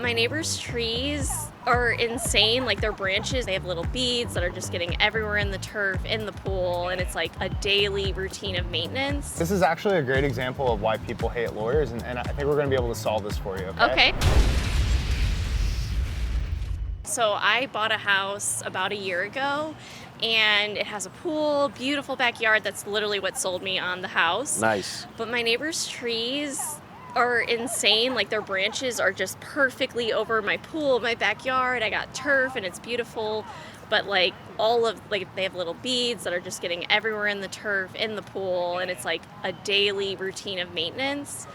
my neighbor's trees are insane. Like, their branches, they have little beads that are just getting everywhere in the turf, in the pool, and it's like a daily routine of maintenance. This is actually a great example of why people hate lawyers, and I think we're gonna be able to solve this for you, Okay. So I bought a house about a year ago, and it has a pool, beautiful backyard. That's literally what sold me on the house. Nice. But my neighbor's trees are insane. Like, their branches are just perfectly over my pool, my backyard. I got turf and it's beautiful, but like they have little beads that are just getting everywhere in the turf, in the pool, and it's like a daily routine of maintenance.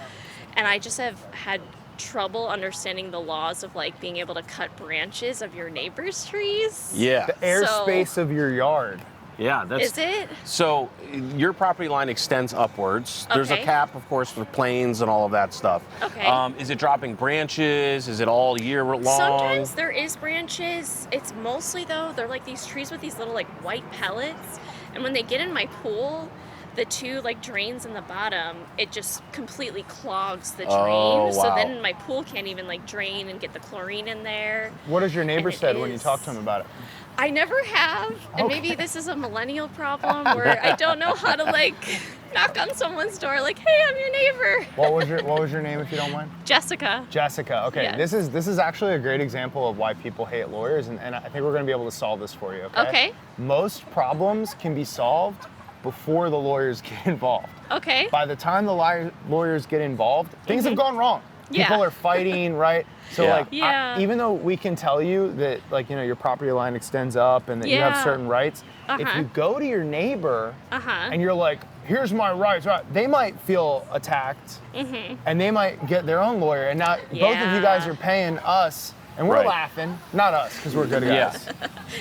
And I just have had trouble understanding the laws of like being able to cut branches of your neighbor's trees. Yeah. The airspace of your yard. Yeah, that's. Is it? So your property line extends upwards. There's a Okay. cap, of course, for planes and all of that stuff. Okay. Is it dropping branches? Is it all year long? Sometimes there is branches. It's mostly, though, they're like these trees with these little like white pellets. And when they get in my pool, the two like drains in the bottom, it just completely clogs the drain. Oh, So wow. then my pool can't even like drain and get the chlorine in there. What has your neighbor And it said when you is- talk to him about it? I never have, and maybe this is a millennial problem where I don't know how to like knock on someone's door like, "Hey, I'm your neighbor." What was your name, if you don't mind? Jessica. Jessica. Okay, Yes. this is actually a great example of why people hate lawyers, and I think we're going to be able to solve this for you. Okay. Okay. Most problems can be solved before the lawyers get involved. Okay. By the time the lawyers get involved, things have gone wrong. Yeah. People are fighting, right? So Yeah. like, Yeah. even though we can tell you that like, your property line extends up and that you have Yeah. certain rights, if Uh-huh. you go to your neighbor Uh-huh. and you're like, here's my rights, right? They might feel attacked and they might get their own lawyer. And now both of you guys Yeah. are paying us and we're Right. laughing, not us, because we're good Yeah. guys.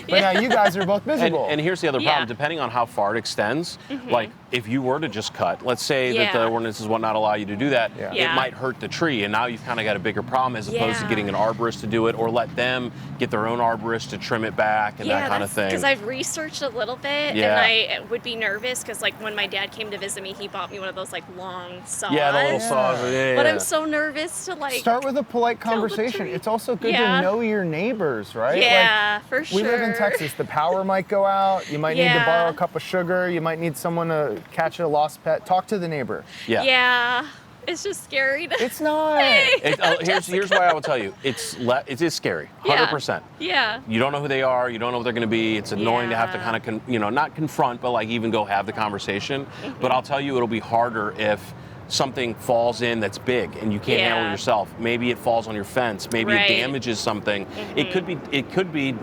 But now you guys are both miserable. And here's the other Yeah. problem, depending on how far it extends, like if you were to just cut, let's say that the Yeah. ordinances will not allow you to do that, Yeah. it Yeah. might hurt the tree, and now you've kind of got a bigger problem as opposed to Yeah. getting an arborist to do it, or let them get their own arborist to trim it back and that kind of thing. Because I've researched a little bit, Yeah. and I would be nervous because like when my dad came to visit me, he bought me one of those like long saws. Yeah, the little Yeah. saws. Yeah, But yeah. I'm so nervous to like. Start with a polite the conversation. tree. It's also good Yeah. to know your neighbors, right? Like, Yeah, for sure. we live in Texas. The power might go out. You might need to Yeah. borrow a cup of sugar. You might need someone to catch a lost pet. Talk to the neighbor. Yeah. Yeah, it's just scary. It's not. Here's why I will tell you, it is scary, 100%. Yeah. You don't know who they are. You don't know what they're going to be. It's annoying to have to Yeah. kind of, not confront, but like even go have the conversation. But I'll tell you, it'll be harder if something falls in that's big and you can't handle it Yeah. yourself. Maybe it falls on your fence. Maybe Right. it damages something. It could be,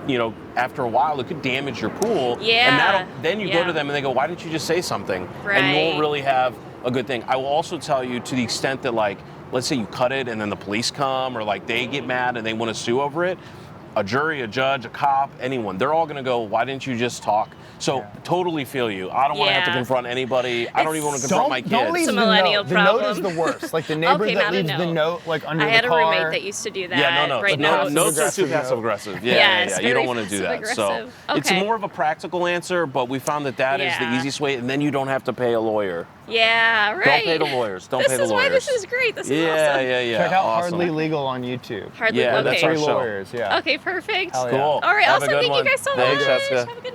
after a while, it could damage your pool. Yeah. And then you go Yeah. to them and they go, why didn't you just say something? And you won't Right. really have a good thing. I will also tell you, to the extent that like, let's say you cut it and then the police come, or like they get mad and they want to sue over it, a jury, a judge, a cop, anyone, they're all going to go, why didn't you just talk? So totally feel you. I don't want to have to Yeah. confront anybody. I don't even want to confront my kids. Don't leave It's a the millennial note. The note is problem. the worst. Like the neighbor Okay, that not a leaves the note. note like under I had the a car. roommate that used to do that. Yeah, no. Right no, now, notes are too Aggressive passive note. aggressive. Yeah, Yeah, it's You don't very want to do that. So passive-aggressive. it's Okay. more of a practical answer, but we found that is the Yeah. easiest way, and then you don't have to pay a lawyer. Yeah, right. Don't pay the lawyers. Don't this pay the is lawyers. why this is great. This is Yeah, awesome. yeah. Check out Awesome. Hardly Legal on YouTube. Hardly Yeah, okay. that's our Three show. lawyers. Yeah. Okay, perfect. Hell yeah. Cool. All right, Have a awesome. good Thank one. you guys so Thanks, much. Jessica. Have a good